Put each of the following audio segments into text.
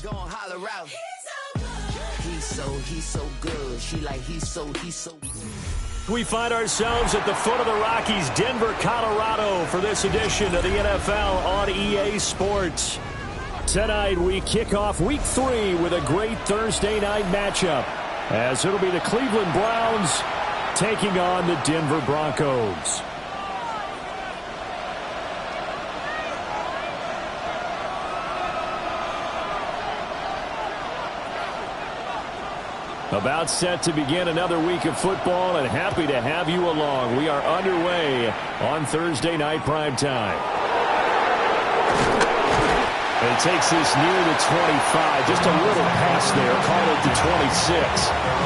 gon' holler out. He's so good. She like he's so We find ourselves at the foot of the Rockies, Denver, Colorado, for this edition of the NFL on EA Sports. Tonight we kick off Week 3 with a great Thursday night matchup, as it'll be the Cleveland Browns taking on the Denver Broncos. About set to begin another week of football, and happy to have you along. We are underway on Thursday night primetime. And it takes this near the 25, just a little past there, call it the 26.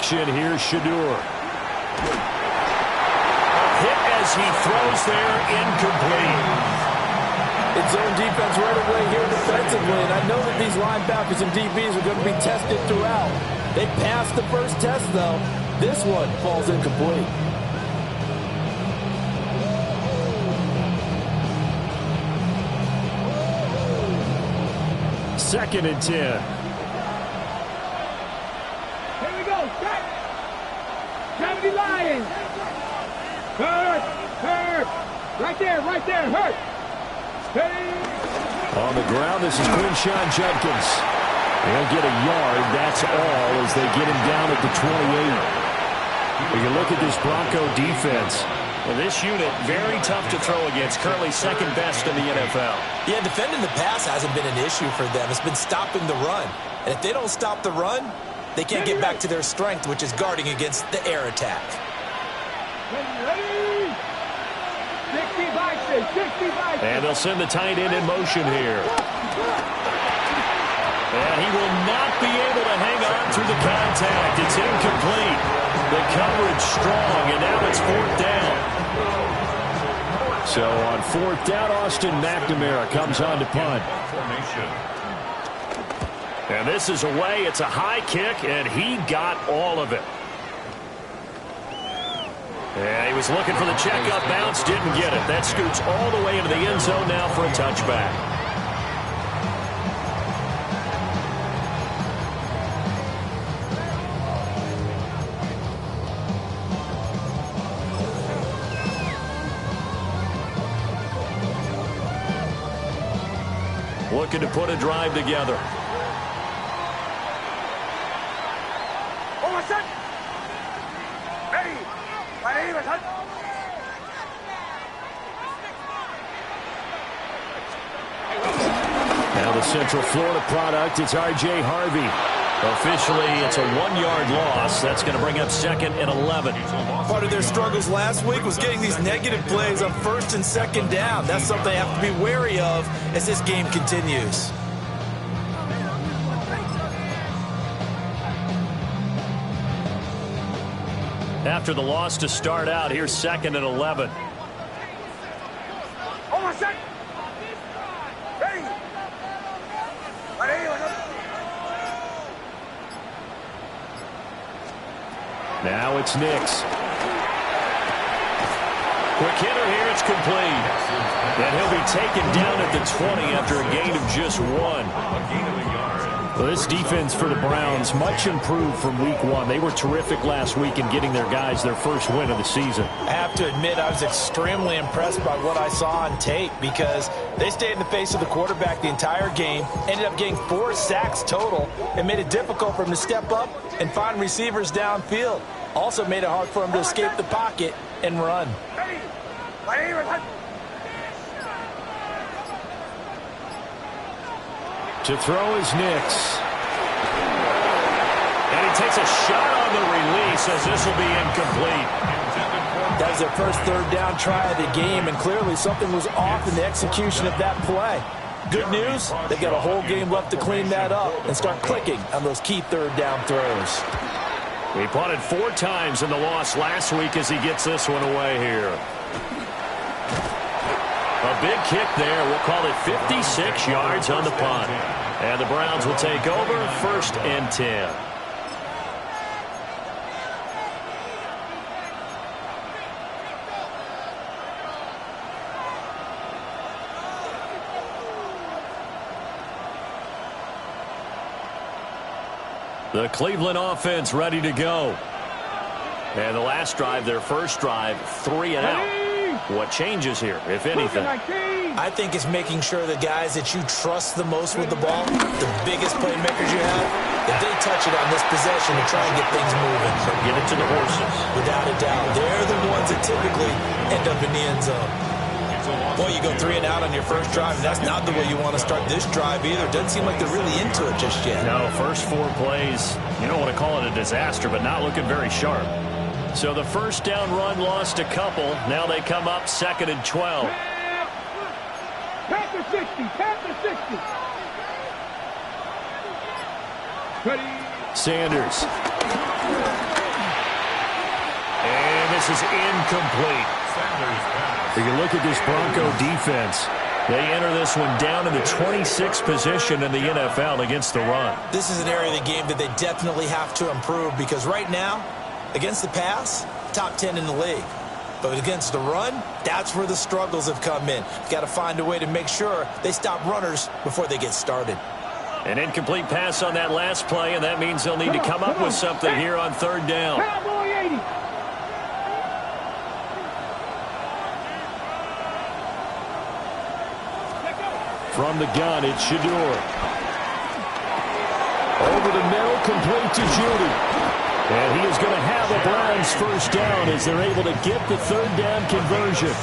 Here's Shadur. Hit as he throws there, incomplete. It's zone defense right away here defensively, and I know that these linebackers and DBs are going to be tested throughout. They passed the first test, though. This one falls incomplete. Second and 10. Lions. Hurt. Right there, hurt. Stay. On the ground, this is Quinshawn Judkins. They'll get a yard, that's all, as they get him down at the 28. When you look at this Bronco defense, well, this unit, very tough to throw against, currently second best in the NFL. Yeah, defending the pass hasn't been an issue for them. It's been stopping the run. And if they don't stop the run, they can't get back to their strength, which is guarding against the air attack. And they'll send the tight end in motion here. And he will not be able to hang on through the contact. It's incomplete. The coverage strong, and now it's fourth down. So on fourth down, Austin McNamara comes on to punt. And this is away. It's a high kick, and he got all of it. And he was looking for the checkup bounce, didn't get it. That scoots all the way into the end zone now for a touchback. Looking to put a drive together. Now the Central Florida product, it's R.J. Harvey. Officially, it's a 1-yard loss. That's going to bring up second and 11. Part of their struggles last week was getting these negative plays on first and second down. That's something they have to be wary of as this game continues. After the loss to start out, here's second and 11. Now it's Nix. Quick hitter here, it's complete. And he'll be taken down at the 20 after a gain of just 1. Well, this defense for the Browns, much improved from week 1. They were terrific last week in getting their guys their first win of the season. I have to admit, I was extremely impressed by what I saw on tape because they stayed in the face of the quarterback the entire game, ended up getting 4 sacks total, and made it difficult for him to step up and find receivers downfield. Also made it hard for him to escape the pocket and run. To throw is Nix. And he takes a shot on the release as this will be incomplete. That was their first third down try of the game, and clearly something was off in the execution of that play. Good news, they've got a whole game left to clean that up and start clicking on those key third down throws. He punted 4 times in the loss last week as he gets this one away here. A big kick there. We'll call it 56 yards on the punt. And the Browns will take over 1st and 10. The Cleveland offense ready to go. And the last drive, their first drive, 3 and out. What changes here, if anything? I think it's making sure the guys that you trust the most with the ball, the biggest playmakers you have, if they touch it on this possession to try and get things moving. So get it to the horses. Without a doubt. They're the ones that typically end up in the end zone. Boy, you go 3 and out on your first drive, and that's not the way you want to start this drive either. Doesn't seem like they're really into it just yet. No, first 4 plays, you don't want to call it a disaster, but not looking very sharp. So the first down run lost a couple. Now they come up 2nd and 12. Pass to 60. Pass to 60. Ready. Sanders. And this is incomplete. You can look at this Bronco defense. They enter this one down in the 26th position in the NFL against the run. This is an area of the game that they definitely have to improve because right now, against the pass, top 10 in the league. But against the run, that's where the struggles have come in. You've got to find a way to make sure they stop runners before they get started. An incomplete pass on that last play, and that means they'll need to come up with something here on 3rd down. Cowboy 80. From the gun, it's Shador. Over the middle, complete to Judy. And he is going to have a Browns first down as they're able to get the 3rd down conversion.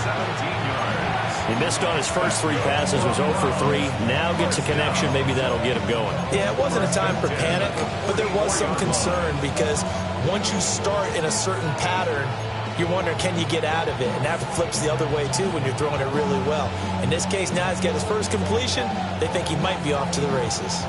He missed on his first 3 passes, was 0 for 3. Now gets a connection. Maybe that'll get him going. Yeah, it wasn't a time for panic, but there was some concern because once you start in a certain pattern, you're wondering, can you get out of it? And that flips the other way, too, when you're throwing it really well. In this case, now he's got his first completion. They think he might be off to the races.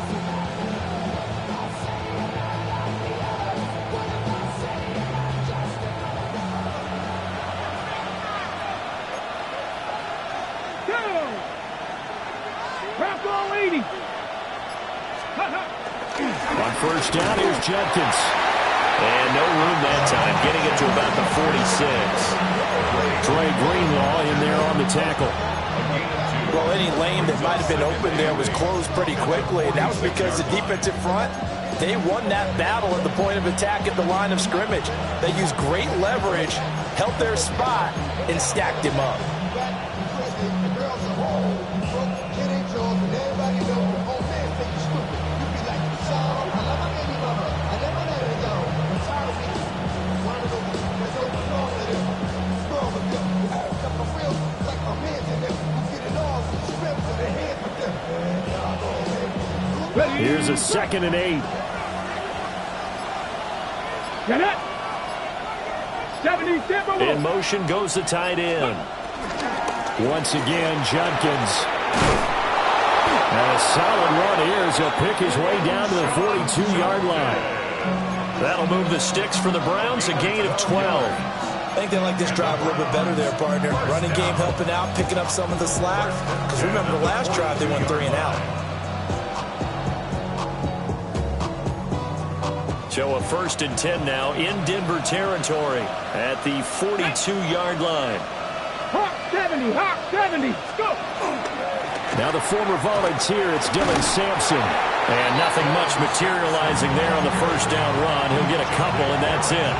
On first down, here's Jenkins. And no room that time, getting it to about the 46. Trey Greenlaw in there on the tackle. Well, any lane that might have been open there was closed pretty quickly, and that was because the defensive front, they won that battle at the point of attack at the line of scrimmage. They used great leverage, held their spot, and stacked him up. Here's a 2nd and 8. Get it. 70 In motion goes the tight end. Once again, Jenkins. And a solid run here as he'll pick his way down to the 42-yard line. That'll move the sticks for the Browns, a gain of 12. I think they like this drive a little bit better there, partner. Running game helping out, picking up some of the slack. Because remember, the last drive, they went 3 and out. So a 1st and 10 now in Denver territory at the 42-yard line. Hawk 70, Hawk 70, go! Now the former volunteer, it's Dylan Sampson. And nothing much materializing there on the first down run. He'll get a couple, and that's it.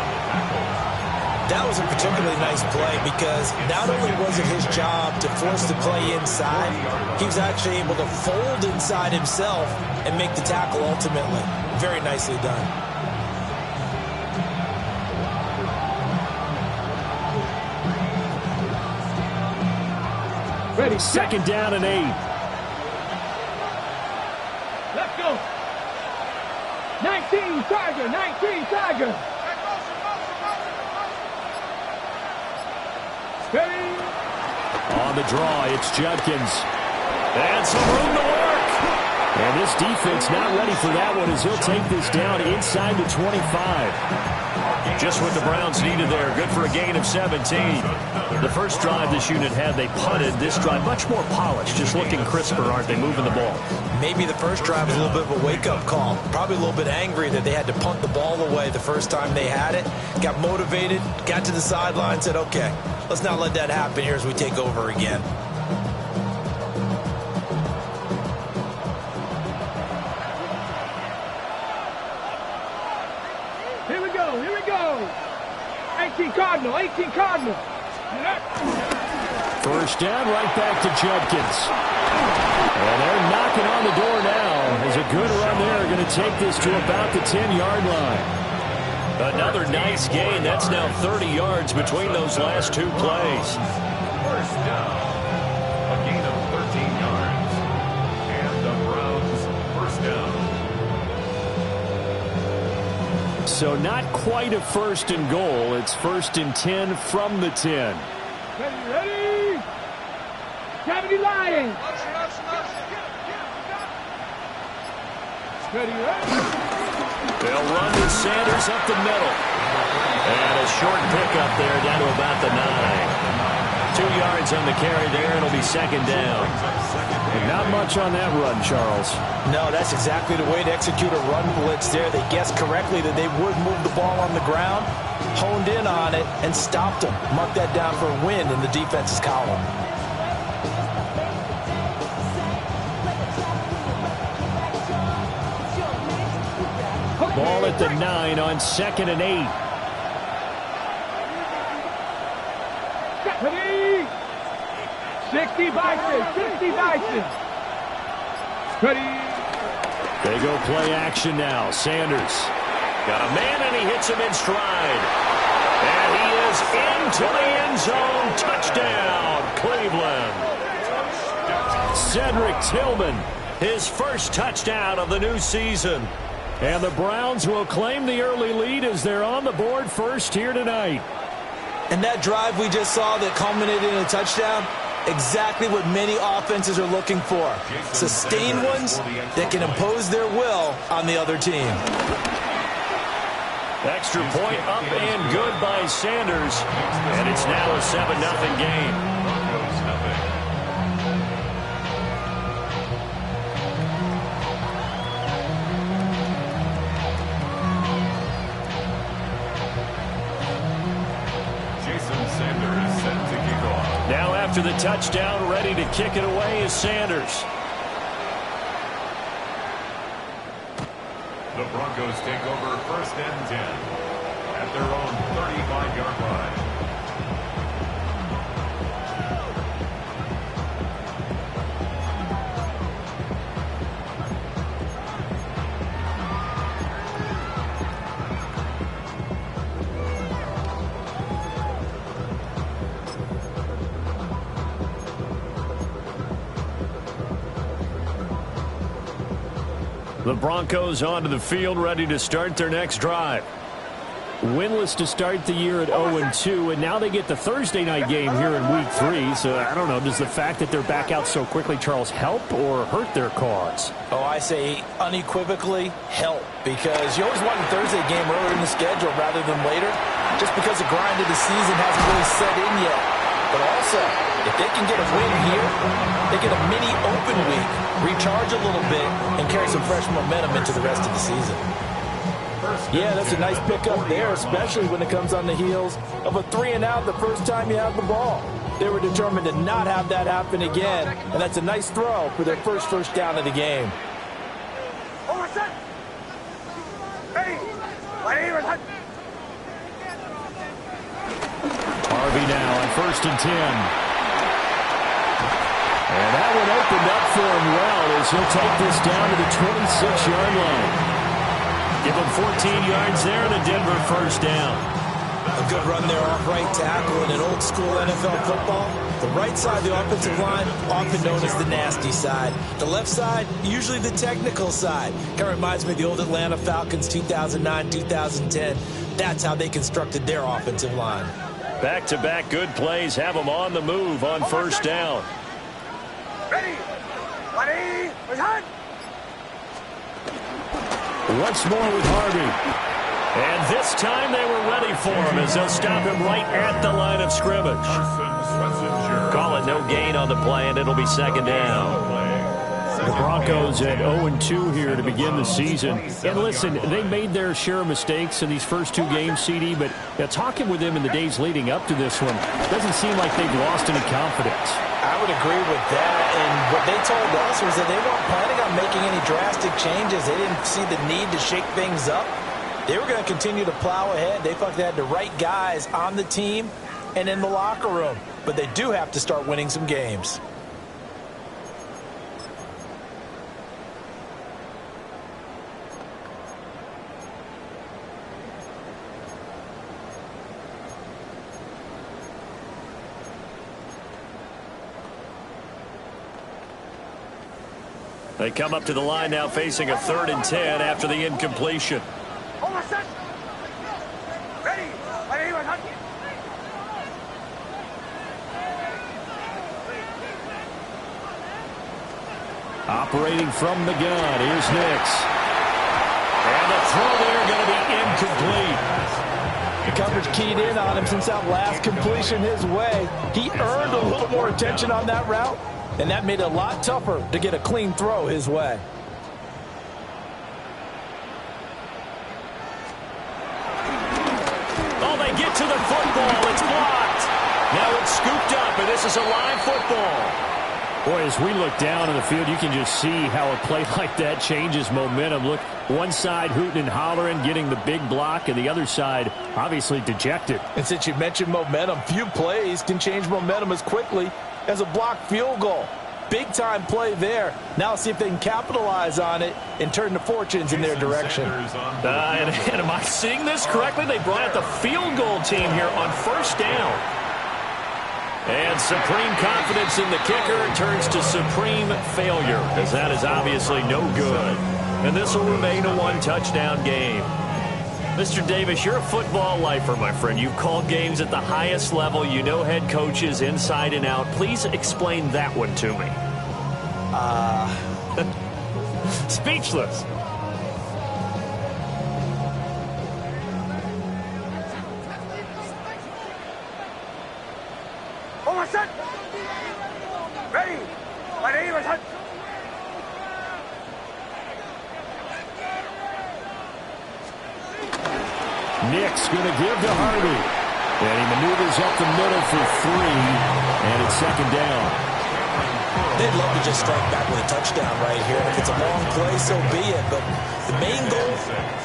That was a particularly nice play because not only was it his job to force the play inside, he was actually able to fold inside himself and make the tackle ultimately. Very nicely done. Ready, 2nd down and 8. Let's go. 19 Tiger, 19 Tiger. Steady. On the draw, it's Judkins. And some room to And this defense not ready for that one as he'll take this down inside the 25. Just what the Browns needed there. Good for a gain of 17. The first drive this unit had, they punted. This drive, much more polished, just looking crisper, aren't they, moving the ball? Maybe the first drive was a little bit of a wake-up call. Probably a little bit angry that they had to punt the ball away the first time they had it. Got motivated, got to the sideline, said, okay, let's not let that happen here as we take over again. Here we go, here we go. 18 Cardinal, 18 Cardinal. First down, right back to Judkins. And they're knocking on the door now. There's a good run there. Going to take this to about the 10-yard line. Another nice gain. That's now 30 yards between those last two plays. First down. A gain of 13 yards. And the Browns first down. So not quite a first and goal. It's first and 10 from the 10. Ready, ready. 70 Lions. Ready, ready. They'll run with Sanders up the middle. And a short pickup there down to about the 9. 2 yards on the carry there. It'll be second down. And not much on that run, Charles. No, that's exactly the way to execute a run blitz there. They guessed correctly that they would move the ball on the ground, honed in on it, and stopped them. Mark that down for a win in the defense's column. Ball at the 9 on 2nd and 8. Ready. 60 Bison, 60 Bison. Ready. They go play action now. Sanders got a man, and he hits him in stride. And he is into the end zone. Touchdown, Cleveland. Cedric Tillman, his first touchdown of the new season. And the Browns will claim the early lead as they're on the board first here tonight. And that drive we just saw that culminated in a touchdown, exactly what many offenses are looking for. Sustained ones that can impose their will on the other team. Extra point up and good by Sanders. And it's now a 7-0 game. Broncos nothing. Now after the touchdown, ready to kick it away is Sanders. The Broncos take over first and 10 at their own 35-yard line. The Broncos onto the field, ready to start their next drive. Winless to start the year at 0-2, and now they get the Thursday night game here in Week 3. So, I don't know, does the fact that they're back out so quickly, Charles, help or hurt their cause? Oh, I say unequivocally help, because you always want a Thursday game earlier in the schedule rather than later, just because the grind of the season hasn't really set in yet. But also, if they can get a win here, they get a mini open week, recharge a little bit, and carry some fresh momentum into the rest of the season. Yeah, that's a nice pickup there, especially when it comes on the heels of a 3-and-out the first time you have the ball. They were determined to not have that happen again, and that's a nice throw for their first down of the game. Harvey now on 1st and 10. And that one opened up for him well as he'll take this down to the 26-yard line. Give him 14 yards there and a Denver first down. A good run there off right tackle in an old-school NFL football. The right side of the offensive line, often known as the nasty side. The left side, usually the technical side. Kind of reminds me of the old Atlanta Falcons 2009, 2010. That's how they constructed their offensive line. Back-to-back good plays have them on the move on first down. Ready. Ready. Once more with Harvey. And this time they were ready for him as they'll stop him right at the line of scrimmage. Call it no gain on the play, and it'll be second down. The Broncos at 0-2 here to begin the season. And listen, they made their share of mistakes in these first two games, CD, but talking with them in the days leading up to this one, doesn't seem like they've lost any confidence. I would agree with that, and what they told us was that they weren't planning on making any drastic changes. They didn't see the need to shake things up. They were going to continue to plow ahead. They felt they had the right guys on the team and in the locker room, but they do have to start winning some games. They come up to the line now facing a 3rd and 10 after the incompletion. Operating from the gun, here's Nix. And the throw there going to be incomplete. The coverage keyed in on him since that last completion his way. He earned a little more attention on that route, and that made it a lot tougher to get a clean throw his way. Oh, they get to the football. It's blocked. Now it's scooped up, and this is a live football. Boy, as we look down in the field, you can just see how a play like that changes momentum. Look, one side hooting and hollering, getting the big block, and the other side obviously dejected. And since you mentioned momentum, few plays can change momentum as quickly as a blocked field goal. Big-time play there. Now let's see if they can capitalize on it and turn the fortunes in their direction. And am I seeing this correctly? They brought out the field goal team here on 1st down. And supreme confidence in the kicker turns to supreme failure, as that is obviously no good. And this will remain a one-touchdown game. Mr. Davis, you're a football lifer, my friend. You've called games at the highest level. You know head coaches inside and out. Please explain that one to me. Speechless. Ready. Nick's going to give to Harvey. And he maneuvers up the middle for 3. And it's second down. They'd love to just strike back with a touchdown right here. And if it's a long play, so be it. But the main goal,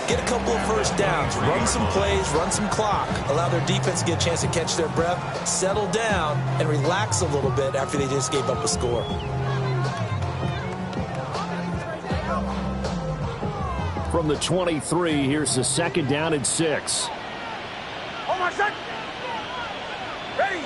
get a couple of first downs, run some plays, run some clock, allow their defense to get a chance to catch their breath, settle down, and relax a little bit after they just gave up a score. From the 23, here's the second down and 6. Hold on, set. Ready.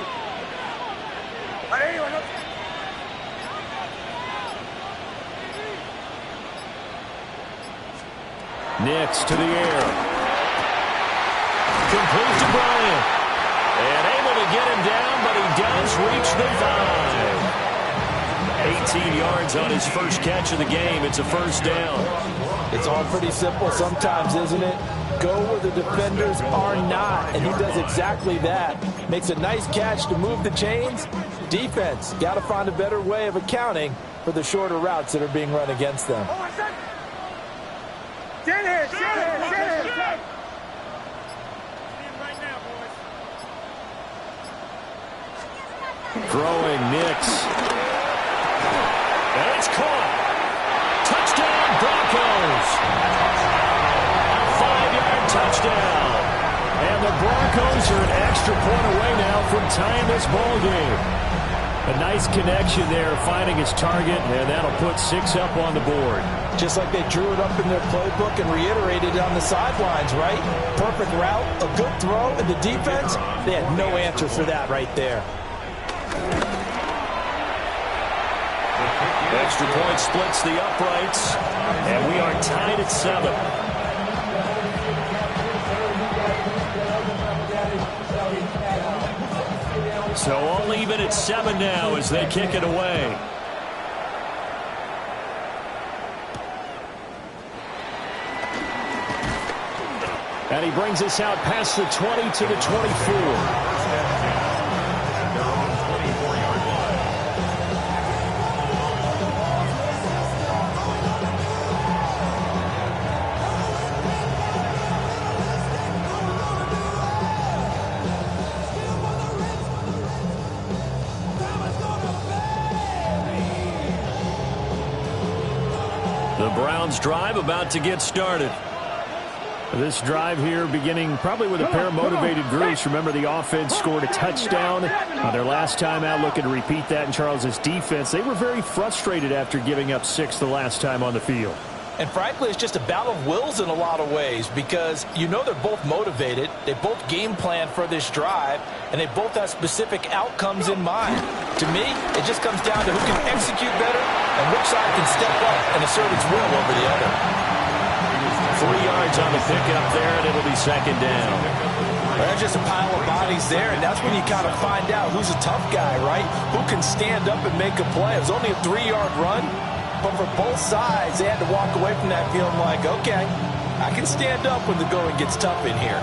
Nix to the air. Complete to Bryant. And able to get him down, but he does reach the 5. 18 yards on his first catch of the game. It's a first down. It's all pretty simple sometimes, isn't it? Go where the defenders are not, and he does exactly that. Makes a nice catch to move the chains. Defense, got to find a better way of accounting for the shorter routes that are being run against them. Sit here. Throwing Nix. And it's caught. Touchdown, Broncos. 5-yard touchdown. And the Broncos are an extra point away now from tying this ball game. A nice connection there, finding his target, and that'll put 6 up on the board. Just like they drew it up in their playbook and reiterated it on the sidelines, right? Perfect route, a good throw, and the defense, they had no answer for that right there. Extra point splits the uprights, and we are tied at 7. So all even at 7 now as they kick it away. And he brings us out past the 20 to the 24. The Browns drive about to get started. This drive here beginning probably with a pair of motivated groups. Remember, the offense scored a touchdown on their last time out, looking to repeat that in Charles's defense. They were very frustrated after giving up 6 the last time on the field. And frankly, it's just a battle of wills in a lot of ways because you know they're both motivated. They both game plan for this drive, and they both have specific outcomes in mind. To me, it just comes down to who can execute better and which side can step up and assert its will over the other. 3 yards on the pickup there, and it'll be second down. There's just a pile of bodies there, and that's when you kind of find out who's a tough guy, right? Who can stand up and make a play. It was only a 3-yard run, but for both sides, they had to walk away from that feeling like, okay, I can stand up when the going gets tough in here.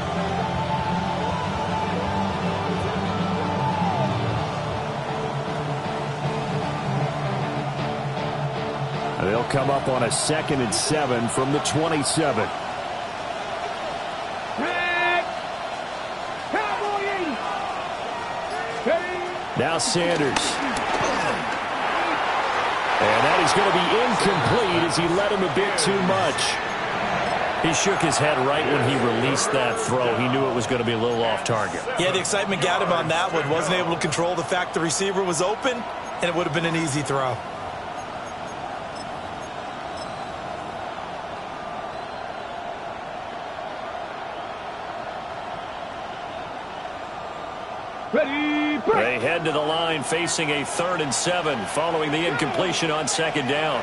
They'll come up on a 2nd and 7 from the 27. Now Sanders. And that is going to be incomplete as he led him a bit too much. He shook his head right when he released that throw. He knew it was going to be a little off target. Yeah, the excitement got him on that one. Wasn't able to control the fact the receiver was open, and it would have been an easy throw. They head to the line facing a 3rd and 7 following the incompletion on 2nd down.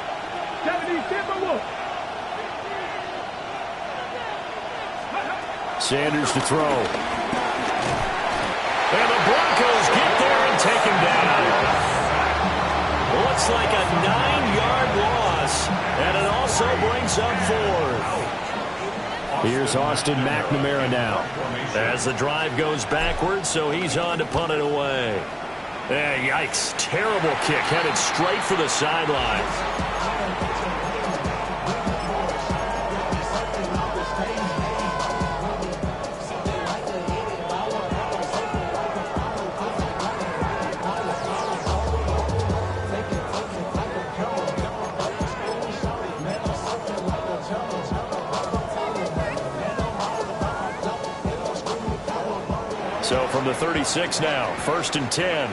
Sanders to throw. And the Broncos get there and take him down. Looks like a 9-yard loss, and it also brings up 4th. Here's Austin McNamara now as the drive goes backwards, so he's on to punt it away. Yikes, terrible kick headed straight for the sidelines. So from the 36 now, 1st and 10.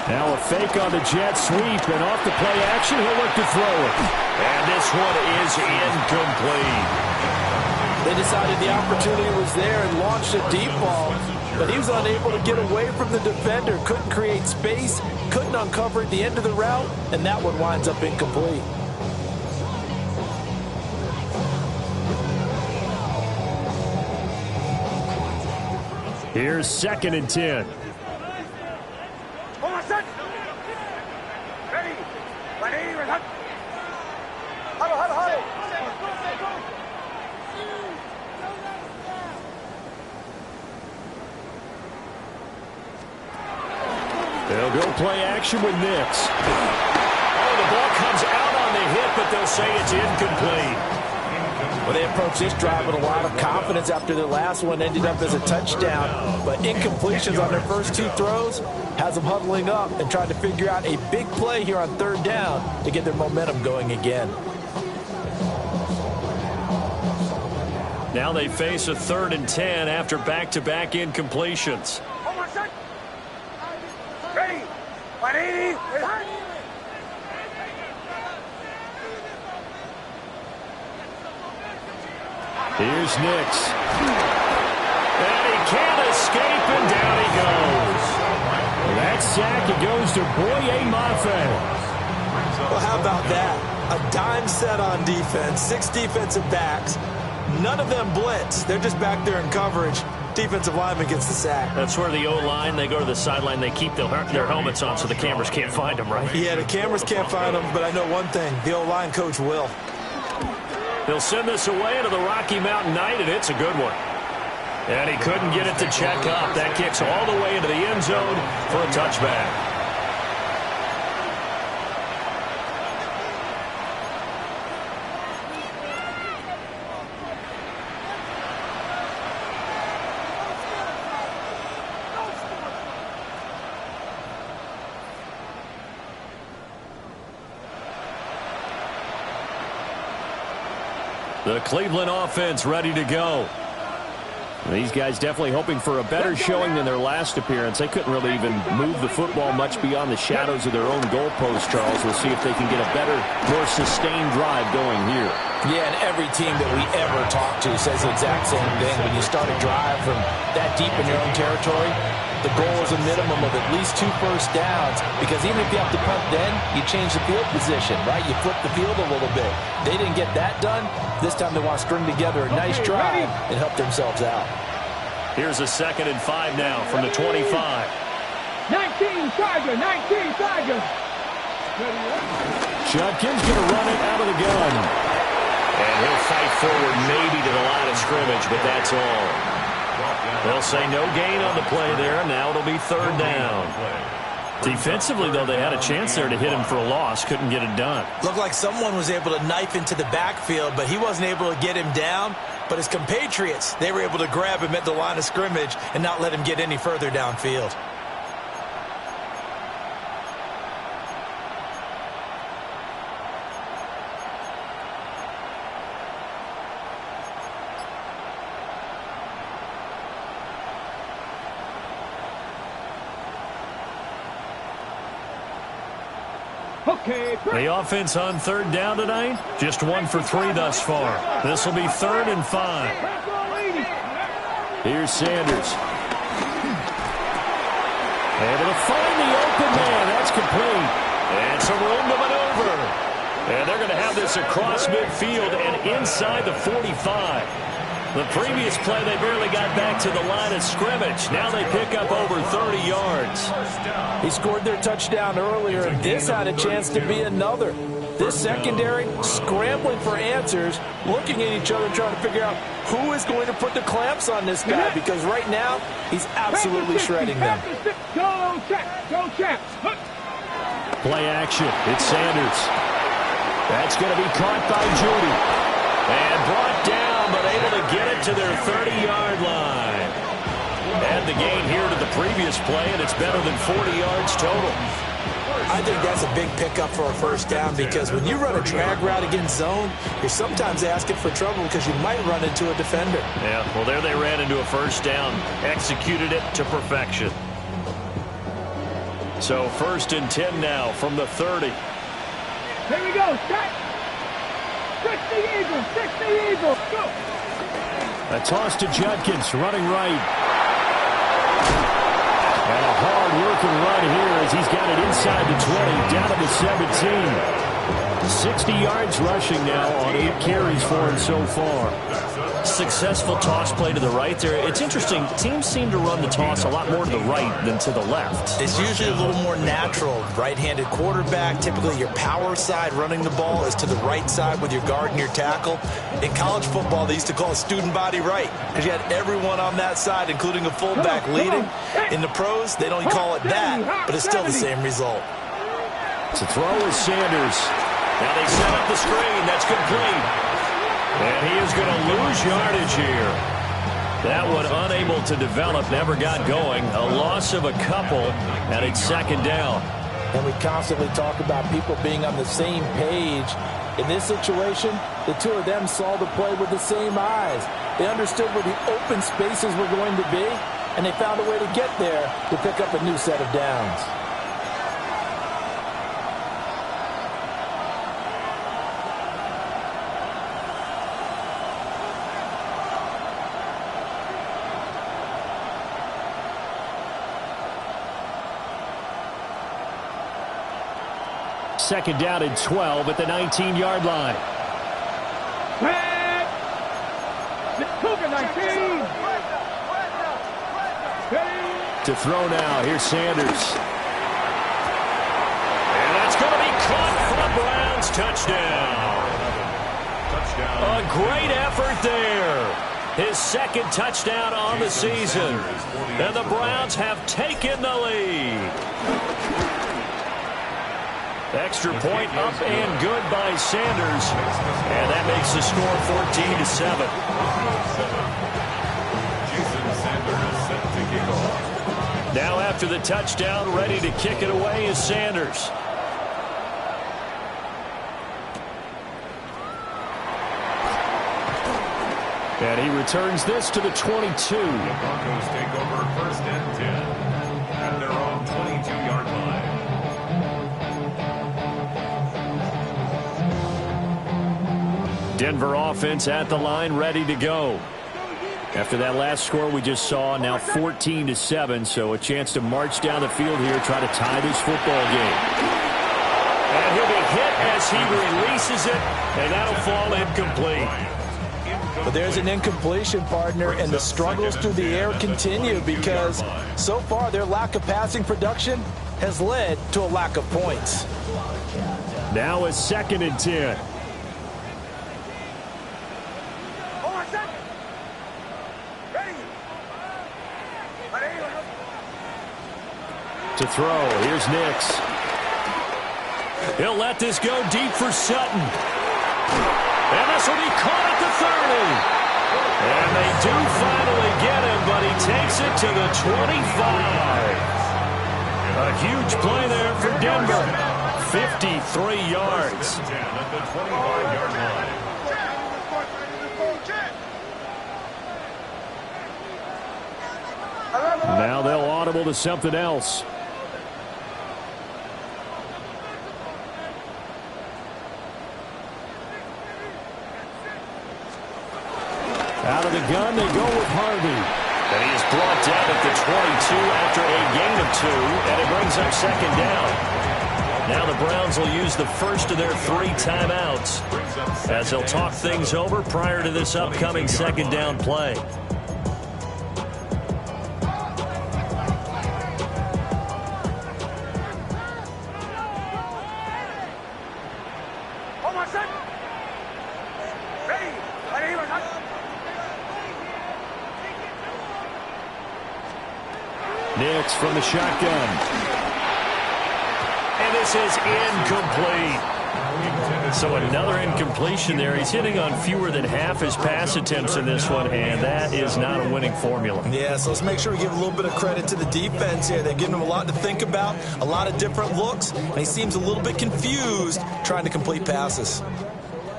Now a fake on the jet sweep, and off the play action, he'll look to throw it. And this one is incomplete. They decided the opportunity was there and launched a deep ball, but he was unable to get away from the defender, couldn't create space, couldn't uncover at the end of the route, and that one winds up incomplete. Here's 2nd and 10. They'll go play action with Nix. Oh, the ball comes out on the hit, but they'll say it's incomplete. Well, they approached this drive with a lot of confidence after their last one ended up as a touchdown. But incompletions on their first 2 throws has them huddling up and trying to figure out a big play here on 3rd down to get their momentum going again. Now they face a 3rd and 10 after back-to-back incompletions. Here's Nix. And he can't escape, and down he goes. That sack, it goes to Boye Mafe. Well, how about that? A dime set on defense, 6 defensive backs. None of them blitz. They're just back there in coverage. defensive lineman gets the sack. That's where the O-line, they go to the sideline, they keep their helmets on so the cameras can't find them, right? Yeah, the cameras can't find them, but I know one thing. The O-line coach will. He'll send this away into the Rocky Mountain Night, and it's a good one. And he couldn't get it to check up. That kicks all the way into the end zone for a touchback. The Cleveland offense ready to go. These guys definitely hoping for a better showing than their last appearance. They couldn't really even move the football much beyond the shadows of their own goalpost, Charles. We'll see if they can get a better, more sustained drive going here. Yeah, and every team that we ever talk to says the exact same thing. When you start a drive from that deep in your own territory, the goal is a minimum of at least 2 first downs, because even if you have to punt then, you change the field position, right? You flip the field a little bit. They didn't get that done. This time they want to string together a nice drive and help themselves out. Here's a 2nd and 5 now from the 25. 19 Charger, 19 Charger. Judkins going to run it out of the gun. And he'll fight forward maybe to the line of scrimmage, but that's all. They'll say no gain on the play there, and now it'll be 3rd down. Defensively, though, they had a chance there to hit him for a loss. Couldn't get it done. Looked like someone was able to knife into the backfield, but he wasn't able to get him down. But his compatriots, they were able to grab him at the line of scrimmage and not let him get any further downfield. The offense on 3rd down tonight, just 1 for 3 thus far. This will be 3rd and 5. Here's Sanders. Able to find the open man. That's complete. And some room to maneuver. And they're going to have this across midfield and inside the 45. The previous play, they barely got back to the line of scrimmage. Now they pick up over 30 yards. He scored their touchdown earlier, and this had a chance to be another. This secondary scrambling for answers, looking at each other, trying to figure out who is going to put the clamps on this guy, because right now he's absolutely shredding them. Go, Chaps. Go, Chaps. Play action. It's Sanders. That's going to be caught by Judy. And brought down, but able to get it to their 30-yard line. Add the gain here to the previous play, and it's better than 40 yards total. I think that's a big pickup for a first down, because when you run a drag route against zone, you're sometimes asking for trouble because you might run into a defender. Yeah, well, there they ran into a first down. Executed it to perfection. So 1st and 10 now from the 30. Here we go. Set. 60 Eagles. 60 Eagles. Go. A toss to Judkins, running right. And a hard-working run here as he's got it inside the 20, down to the 17. 60 yards rushing now on 8 carries for him so far. Successful toss play to the right there. It's interesting. Teams seem to run the toss a lot more to the right than to the left. It's usually a little more natural. Right-handed quarterback, typically your power side running the ball is to the right side with your guard and your tackle. In college football, they used to call it student body right, because you had everyone on that side, including a fullback leading. In the pros, they don't call it that, but it's still the same result. To throw is Sanders. Now they set up the screen. That's complete. And he is going to lose yardage here. That one unable to develop, never got going. A loss of a couple, and it's 2nd down. And we constantly talk about people being on the same page. In this situation, the two of them saw the play with the same eyes. They understood where the open spaces were going to be, and they found a way to get there to pick up a new set of downs. Second down and 12 at the 19-yard line. Cougar 19. To throw now, here's Sanders. And that's going to be caught for the Browns. Touchdown. A great effort there. His second touchdown on the season. And the Browns have taken the lead. Extra point up and good by Sanders. And that makes the score 14-7. Now after the touchdown, ready to kick it away is Sanders. And he returns this to the 22. The Broncos take over 1st and 10 at their own 22-yard line. Denver offense at the line, ready to go. After that last score we just saw, now 14-7, so a chance to march down the field here, try to tie this football game. And he'll be hit as he releases it, and that'll fall incomplete. But there's an incompletion, partner, and the struggles through the air continue because so far their lack of passing production has led to a lack of points. Now a 2nd and 10. To throw, here's Nix. He'll let this go deep for Sutton. And this will be caught at the 30. And they do finally get him, but he takes it to the 25. A huge play there for Denver. 53 yards. At the 25-yard line. Now they'll audible to something else. Out of the gun, they go with Harvey. And he is brought down at the 22 after a gain of 2, and it brings up 2nd down. Now the Browns will use the first of their 3 timeouts as they'll talk things over prior to this upcoming 2nd down play. Nix from the shotgun. And this is incomplete. So another incompletion there. He's hitting on fewer than half his pass attempts in this one, and that is not a winning formula. Yeah, so let's make sure we give a little bit of credit to the defense here. They're giving him a lot to think about, a lot of different looks, and he seems a little bit confused trying to complete passes.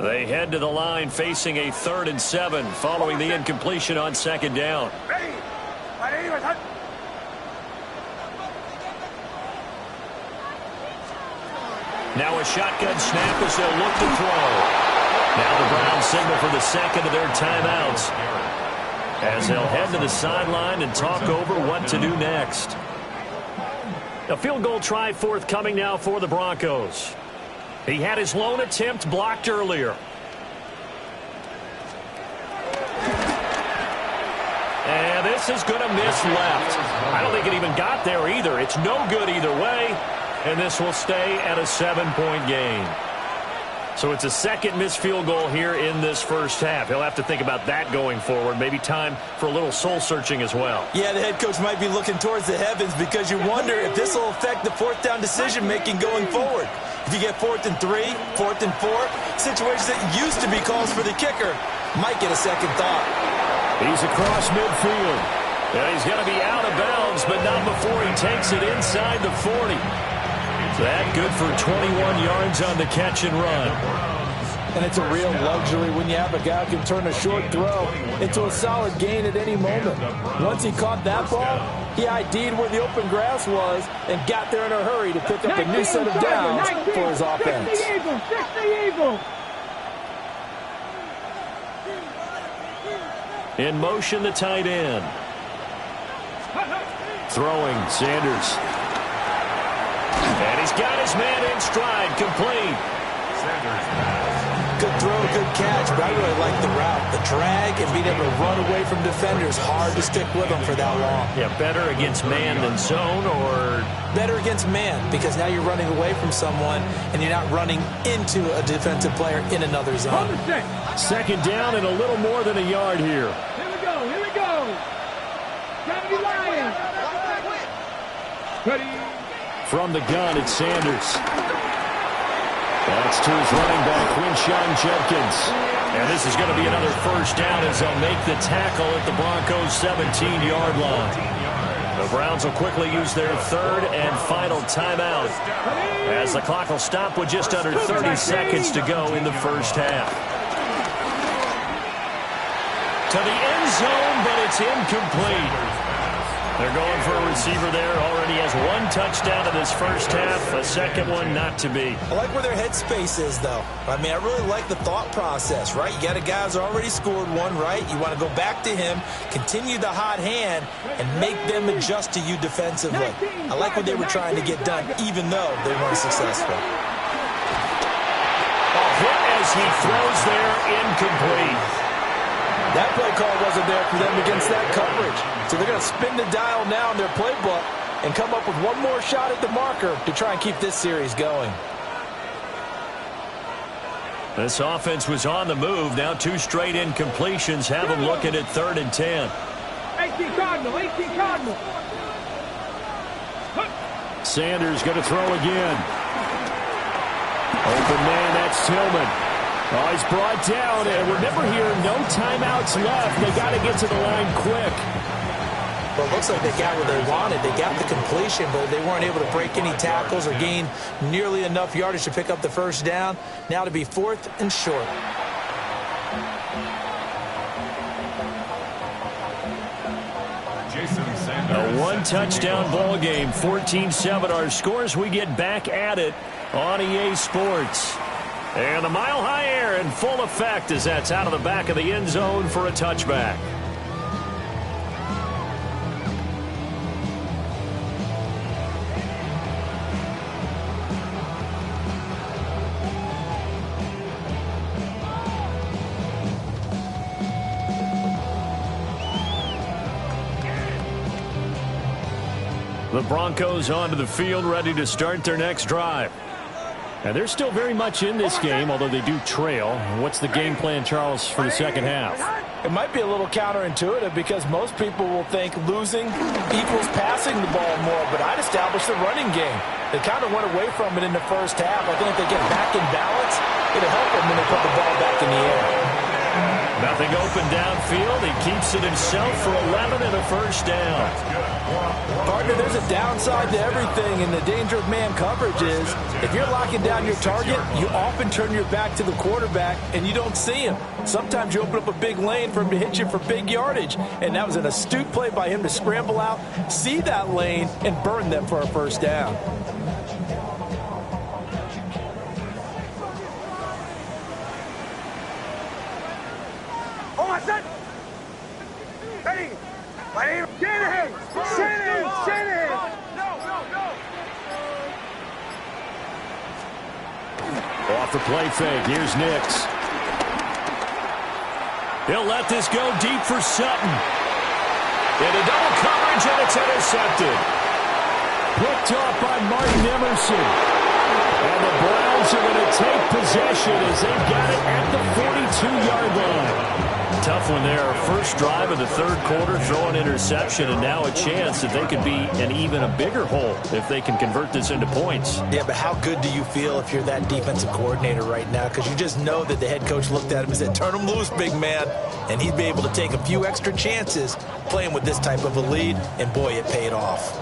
They head to the line facing a 3rd and 7 following the incompletion on 2nd down. Now a shotgun snap as they'll look to throw. Now the Browns signal for the 2nd of their timeouts as they'll head to the sideline and talk over what to do next. A field goal try forthcoming now for the Broncos. He had his lone attempt blocked earlier. And this is going to miss left. I don't think it even got there either. It's no good either way. And this will stay at a 7-point game. So it's a 2nd missed field goal here in this first half. He'll have to think about that going forward. Maybe time for a little soul-searching as well. Yeah, the head coach might be looking towards the heavens because you wonder if this will affect the 4th down decision-making going forward. If you get 4th and 3, 4th and 4, situations that used to be calls for the kicker might get a second thought. He's across midfield. And he's going to be out of bounds, but not before he takes it inside the 40. That good for 21 yards on the catch and run. And it's a real luxury when you have a guy who can turn a short throw into a solid gain at any moment. Once he caught that ball, he ID'd where the open grass was and got there in a hurry to pick up a new set of downs for his offense. In motion, the tight end. Throwing, Sanders. And he's got his man in stride, complete. good throw, good catch, but I really like the route. The drag and being able to run away from defenders, hard to stick with them for that long. Yeah, better against man than zone, or? Better against man, because now you're running away from someone and you're not running into a defensive player in another zone. Second down and a little more than a yard here. Here we go, here we go. Gotta be Lions. Ready. From the gun, it's Sanders. That's to his running back, Quinshon Judkins. And this is going to be another first down as they'll make the tackle at the Broncos' 17-yard line. The Browns will quickly use their third and final timeout as the clock will stop with just under 30 seconds to go in the first half. To the end zone, but it's incomplete. They're going for a receiver there. Already has one touchdown in this first half. A second one not to be. I like where their headspace is, though. I mean, I really like the thought process, right? You got a guy who's already scored one, right? You want to go back to him, continue the hot hand, and make them adjust to you defensively. I like what they were trying to get done, even though they weren't successful. A hit as he throws there, incomplete. That play call wasn't there for them against that coverage. So they're going to spin the dial now in their playbook and come up with one more shot at the marker to try and keep this series going. This offense was on the move. Now two straight incompletions have them looking at 3rd and 10. 18 Cardinal, 18 Cardinal. Sanders going to throw again. Open man, that's Tillman. Oh, he's brought down, and remember here, no timeouts left. They got to get to the line quick. Well, it looks like they got what they wanted. They got the completion, but they weren't able to break any tackles or gain nearly enough yardage to pick up the first down. Now to be 4th and short. A one-touchdown ball game, 14-7 our scores. We get back at it on EA Sports. And the mile-high air in full effect as that's out of the back of the end zone for a touchback. The Broncos onto the field, ready to start their next drive. And they're still very much in this game, although they do trail. What's the game plan, Charles, for the second half? It might be a little counterintuitive because most people will think losing equals passing the ball more, but I'd establish the running game. They kind of went away from it in the first half. I think if they get back in balance, it'll help them when they put the ball back in the air. Nothing open downfield. He keeps it himself for 11 and a first down. Partner, there's a downside to everything, and the danger of man coverage is if you're locking down your target, you often turn your back to the quarterback and you don't see him. Sometimes you open up a big lane for him to hit you for big yardage, and that was an astute play by him to scramble out, see that lane, and burn them for a first down. Off the play fake, here's Nix. He'll let this go deep for Sutton. Into double coverage, and it's intercepted. Picked off by Martin Emerson. And the Browns are going to take possession as they've got it at the 42-yard line. Tough one there. First drive of the third quarter, throw an interception, and now a chance that they could be in even a bigger hole if they can convert this into points. Yeah, but how good do you feel if you're that defensive coordinator right now? Because you just know that the head coach looked at him and said, turn him loose, big man. And he'd be able to take a few extra chances playing with this type of a lead, and boy, it paid off.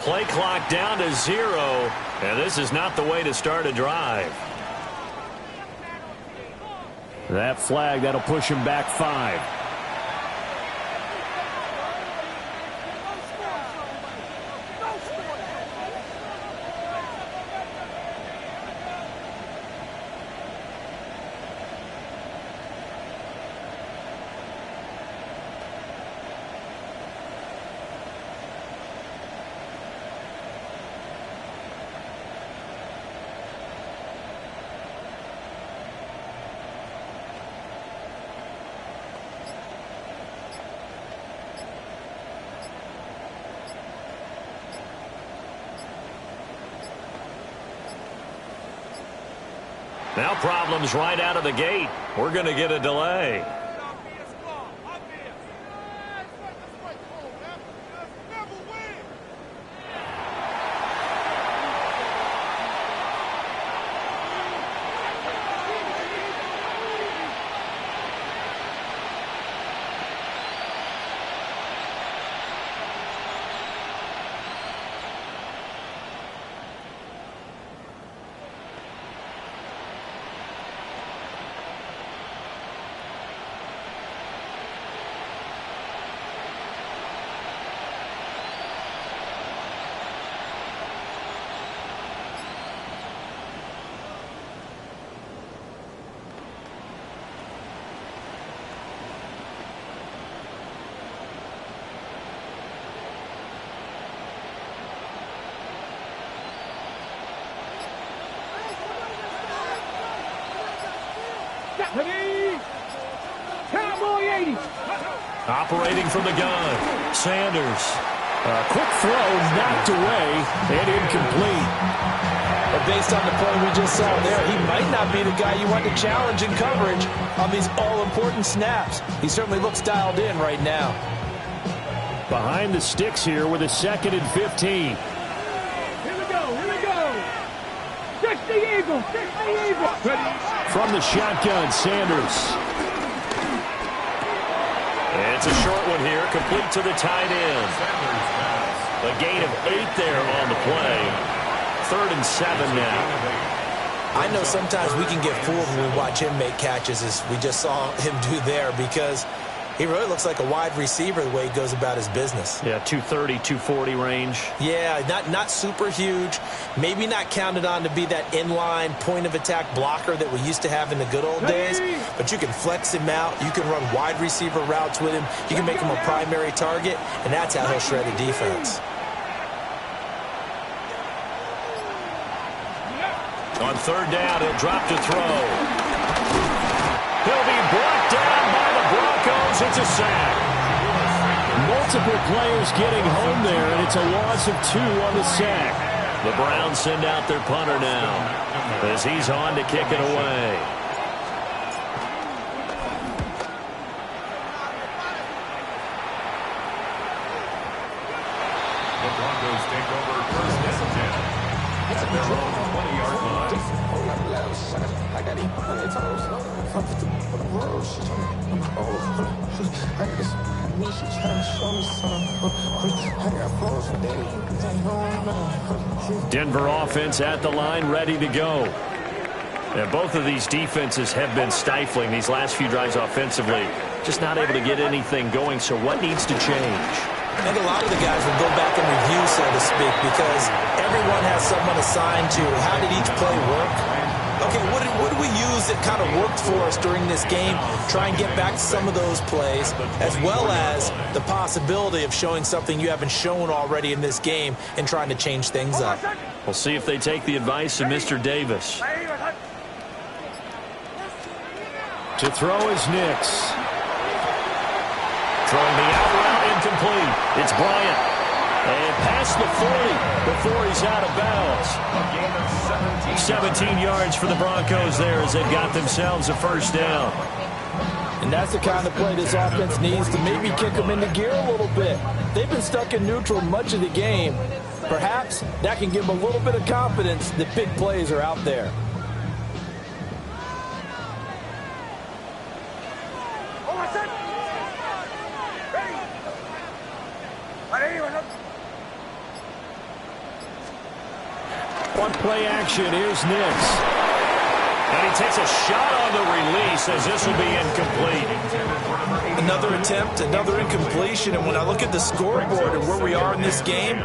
Play clock down to 0, and this is not the way to start a drive. That flag, that'll push him back 5. Now problems right out of the gate. We're going to get a delay. Cowboy 80. Operating from the gun, Sanders. A quick throw knocked away and incomplete. But based on the play we just saw there, he might not be the guy you want to challenge in coverage on these all-important snaps. He certainly looks dialed in right now. Behind the sticks here with a 2nd and 15. Here we go. 60 Eagles, 60 Eagles. From the shotgun, Sanders. It's a short one here, complete to the tight end. A gain of 8 there on the play. 3rd and 7 now. I know sometimes we can get fooled when we watch him make catches, as we just saw him do there, because he really looks like a wide receiver the way he goes about his business. Yeah, 230, 240 range. Yeah, not super huge. Maybe not counted on to be that inline point-of-attack blocker that we used to have in the good old days. But you can flex him out. You can run wide receiver routes with him. You can make him a primary target, and that's how he'll shred a defense. On 3rd down, he'll drop to throw. He'll be brought down by the Broncos. It's a sack. Multiple players getting home there, and it's a loss of 2 on the sack. The Browns send out their punter now as he's on to kick it away. The Broncos take over 1st and 10 at their own 20-yard line. Denver offense at the line, ready to go. And both of these defenses have been stifling these last few drives offensively. Just not able to get anything going, so what needs to change? I think a lot of the guys will go back and review, so to speak, because everyone has someone assigned to how did each play work. Okay, what did we use that kind of worked for us during this game? Try and get back to some of those plays, as well as the possibility of showing something you haven't shown already in this game and trying to change things up. We'll see if they take the advice of Mr. Davis. To throw is Nix. Throwing the out route incomplete. It's Bryant. And past the 40 before he's out of bounds. A gain of 17 yards for the Broncos there as they've got themselves a 1st down. And that's the kind of play this offense needs to maybe kick them into gear a little bit. They've been stuck in neutral much of the game. Perhaps that can give them a little bit of confidence that big plays are out there. One play action. Here's Nix. And he takes a shot on the release as this will be incomplete. Another attempt, another incompletion. And when I look at the scoreboard and where we are in this game,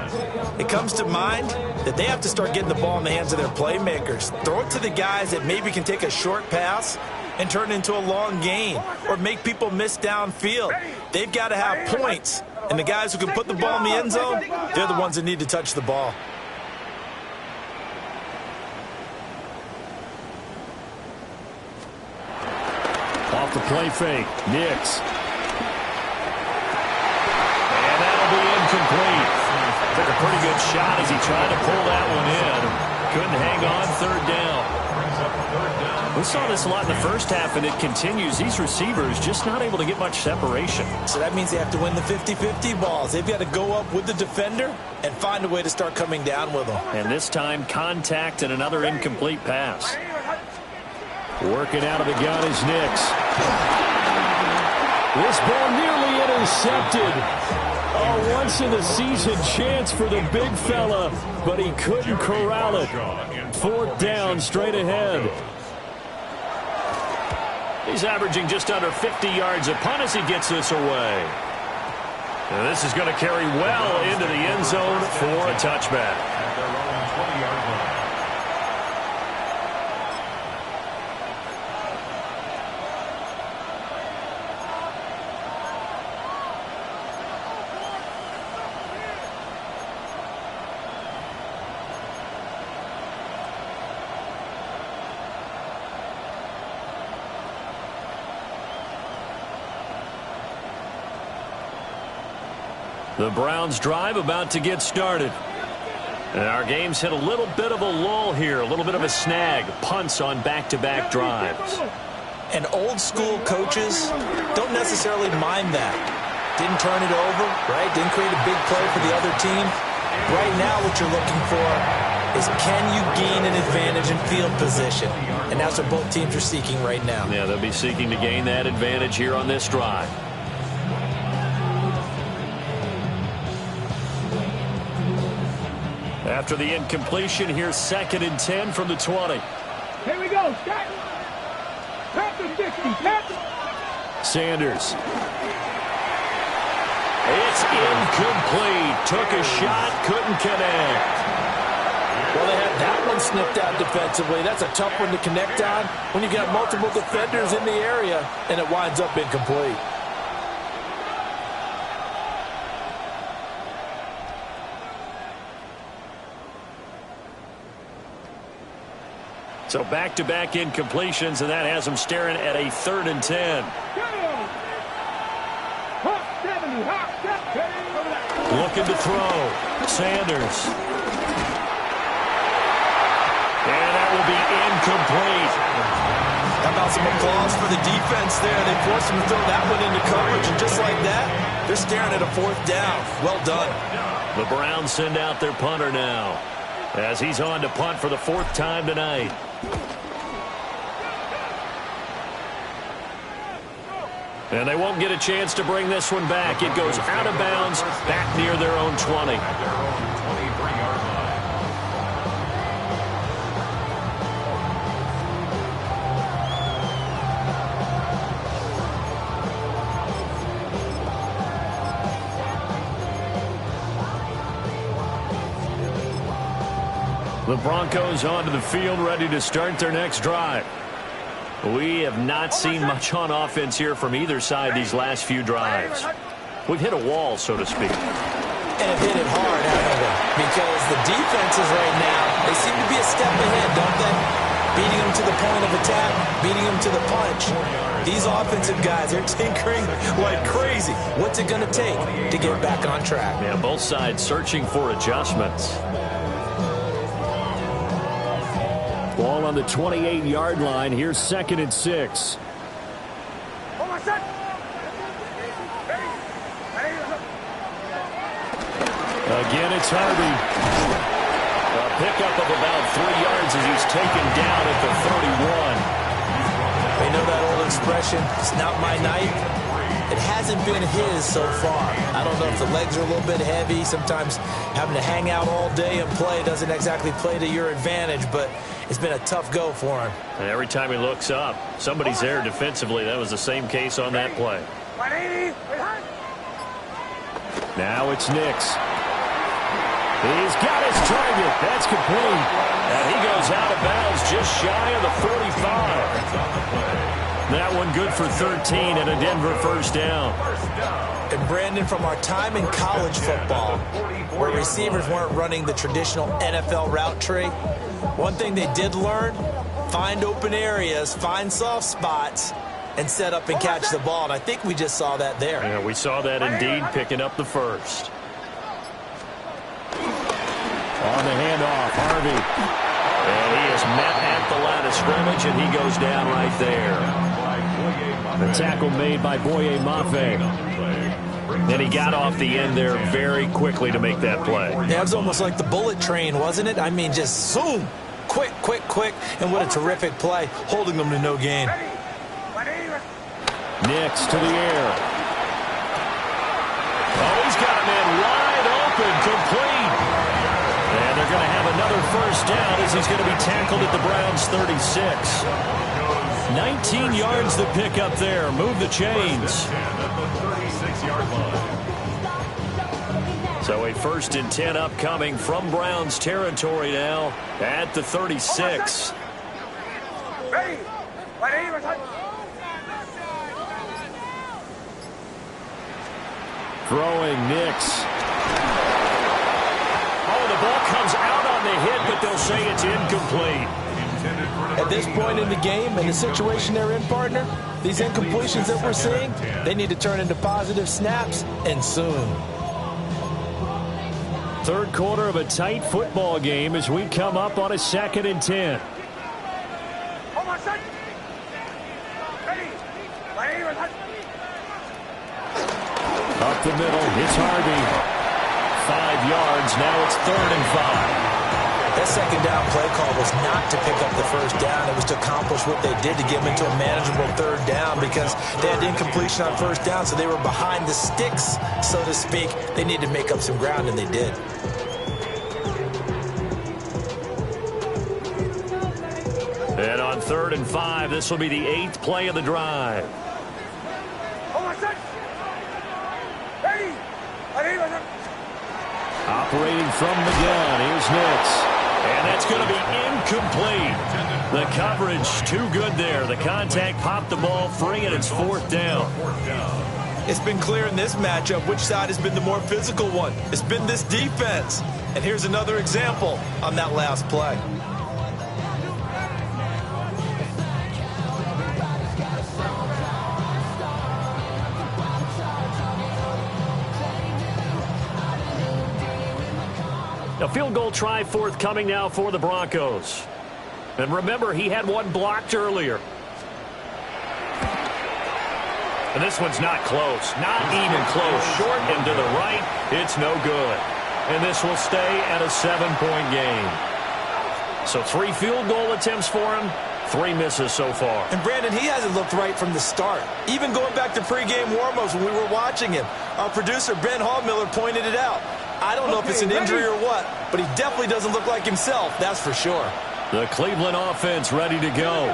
it comes to mind that they have to start getting the ball in the hands of their playmakers. Throw it to the guys that maybe can take a short pass and turn it into a long gain or make people miss downfield. They've got to have points. And the guys who can put the ball in the end zone, they're the ones that need to touch the ball. Off the play fake, Nix. And that'll be incomplete. Took a pretty good shot as he tried to pull that one in. Couldn't hang on. 3rd down. brings up 3rd down We saw this a lot in the first half, and it continues. These receivers just not able to get much separation. So that means they have to win the 50-50 balls. They've got to go up with the defender and find a way to start coming down with them. And this time, contact and another incomplete pass. Working out of the gun is Nix. This ball nearly intercepted. A once-in-the-season chance for the big fella, but he couldn't corral it. 4th down, straight ahead. He's averaging just under 50 yards a punt as he gets this away. And this is going to carry well into the end zone for a touchback. At their own 20-yard line. The Browns drive about to get started. And our game's hit a little bit of a lull here, a little bit of a snag. Punts on back-to-back drives. And old school coaches don't necessarily mind that. Didn't turn it over, right? Didn't create a big play for the other team. Right now what you're looking for is can you gain an advantage in field position? And that's what both teams are seeking right now. Yeah, they'll be seeking to gain that advantage here on this drive. After the incompletion, here's 2nd and 10 from the 20. Here we go. Start. Tap the 60. Tap. Sanders. It's incomplete. Took a shot, couldn't connect. Well, they had that one snipped out defensively. That's a tough one to connect on when you got multiple defenders in the area, and it winds up incomplete. So back-to-back incompletions, and that has them staring at a 3rd and 10. Looking to throw. Sanders. And that will be incomplete. How about some applause for the defense there? They forced him to throw that one into coverage, and just like that, they're staring at a 4th down. Well done. The Browns send out their punter now, as he's on to punt for the 4th time tonight. And they won't get a chance to bring this one back. It goes out of bounds, back near their own 20. At their own 23-yard line. The Broncos onto the field, ready to start their next drive. We have not seen much on offense here from either side these last few drives. We've hit a wall, so to speak. And have hit it hard, haven't they? Because the defenses right now, they seem to be a step ahead, don't they? Beating them to the point of attack, beating them to the punch. These offensive guys are tinkering like crazy. What's it going to take to get back on track? Yeah, both sides searching for adjustments. Ball on the 28-yard line. Here's 2nd and 6. Again, it's Harvey. A pickup of about 3 yards as he's taken down at the 31. They know that old expression, it's not my night. It hasn't been his so far. I don't know if the legs are a little bit heavy. Sometimes having to hang out all day and play doesn't exactly play to your advantage, but it's been a tough go for him. And every time he looks up, somebody's there defensively. That was the same case on that play. Now it's Nix. He's got his target. That's complete. And he goes out of bounds just shy of the 45. That one good for 13 and a Denver 1st down. And Brandon, from our time in college football, where receivers weren't running the traditional NFL route tree, one thing they did learn, find open areas, find soft spots, and set up and catch the ball. And I think we just saw that there. Yeah, we saw that indeed, picking up the 1st. On the handoff, Harvey. And he is met at the line of scrimmage, and he goes down right there. The tackle made by Boye Mafe. And he got off the end there very quickly to make that play. Yeah, it was almost like the bullet train, wasn't it? I mean, just zoom. Quick, quick, quick. And what a terrific play, holding them to no gain. Nix to the air. Oh, he's got a man wide open, complete. And they're going to have another first down as he's going to be tackled at the Browns' 36. 19 yards to pick up there. Move the chains. So a 1st and 10 upcoming from Browns territory now at the 36. Throwing Nix. Oh, the ball comes out on the hit, but they'll say it's incomplete. At this point in the game and the situation they're in, partner, these incompletions that we're seeing, they need to turn into positive snaps, and soon. Third quarter of a tight football game as we come up on a 2nd and 10. Up the middle, it's Harvey. 5 yards, now it's 3rd and 5. That second down play call was not to pick up the first down. It was to accomplish what they did to get them into a manageable 3rd down because they had incompletion on first down, so they were behind the sticks, so to speak. They needed to make up some ground, and they did. And on 3rd and 5, this will be the 8th play of the drive. Operating from the gun, here's Nix. And that's going to be incomplete. The coverage too good there. The contact popped the ball free, and it's 4th down. It's been clear in this matchup which side has been the more physical one. It's been this defense. And here's another example on that last play. A field goal try forthcoming now for the Broncos. And remember, he had one blocked earlier. And this one's not close. Not even close. Short and to the right. It's no good. And this will stay at a 7-point game. So 3 field goal attempts for him. 3 misses so far. And Brandon, he hasn't looked right from the start. Even going back to pregame warm-ups when we were watching him. Our producer, Ben Hallmiller, pointed it out. I don't know if it's an injury or what, but he definitely doesn't look like himself, that's for sure. The Cleveland offense ready to go.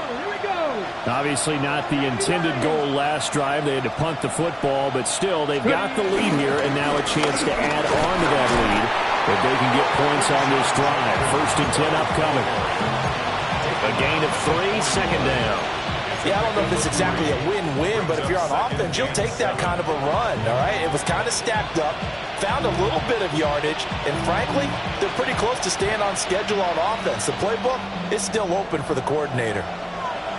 Obviously not the intended goal last drive. They had to punt the football, but still they've got the lead here, and now a chance to add on to that lead if they can get points on this drive. 1st and 10 upcoming. A gain of 3, 2nd down. Yeah, I don't know if it's exactly a win-win, but if you're on offense, you'll take that kind of a run, all right? It was kind of stacked up, found a little bit of yardage, and frankly, they're pretty close to staying on schedule on offense. The playbook is still open for the coordinator.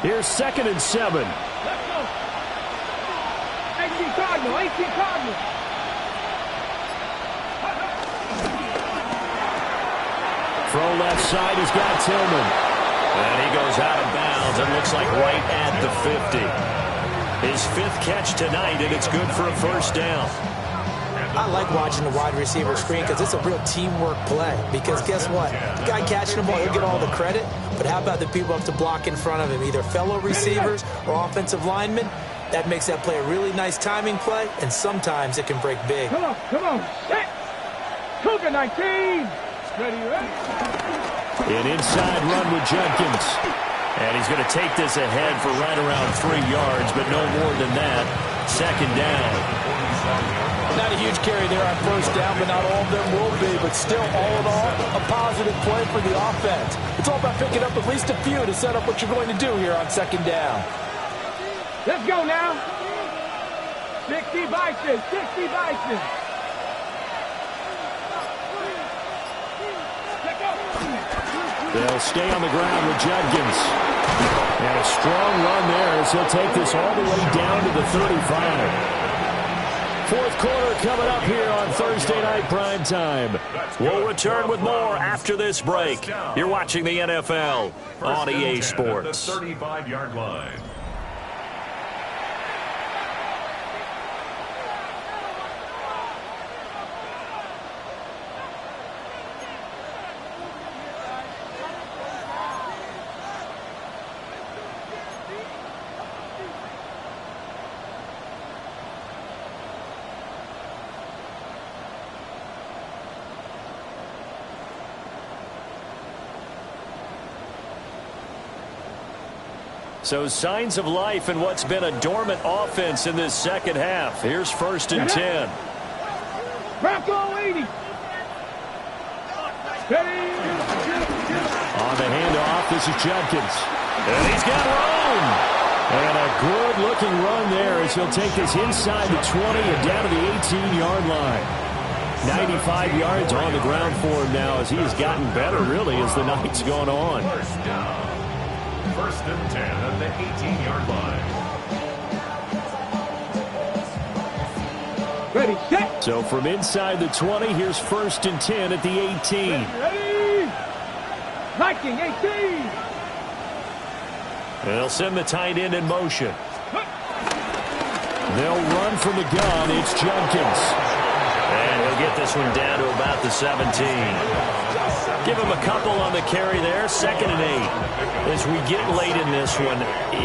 Here's 2nd and 7. Let's go. 18 Cardinal, 18 Cardinal. Throw left side, he's got Tillman. And he goes out of bounds. It looks like right at the 50. His 5th catch tonight, and it's good for a 1st down. I like watching the wide receiver screen because it's a real teamwork play. Because guess what? The guy catching the ball, he'll get all the credit. But how about the people up to block in front of him, either fellow receivers or offensive linemen? That makes that play a really nice timing play, and sometimes it can break big. Come on, come on. Set. Cougar 19. Ready, ready. An inside run with Jenkins. And he's going to take this ahead for right around 3 yards, but no more than that. 2nd down. Not a huge carry there on 1st down, but not all of them will be. But still, all in all, a positive play for the offense. It's all about picking up at least a few to set up what you're going to do here on 2nd down. Let's go now. 60 Bison, 60 Bison. They'll stay on the ground with Judkins. And a strong run there as he'll take this all the way down to the 35. Fourth quarter coming up here on Thursday Night Prime Time. We'll return with more after this break. You're watching the NFL on EA Sports. At the 35-yard line. So signs of life in what's been a dormant offense in this second half. Here's 1st and 10. Bronco 80. On the handoff, this is Judkins. And he's got room. And a good-looking run there as he'll take this inside the 20 and down to the 18-yard line. 95 yards on the ground for him now as he has gotten better, really, as the night's gone on. First down. 1st and 10 at the 18-yard line. Ready, set. So from inside the 20, here's 1st and 10 at the 18. Ready. Viking 18. They'll send the tight end in motion. They'll run from the gun. It's Judkins. And he'll get this one down to about the 17. Give him a couple on the carry there. 2nd and 8. As we get late in this one,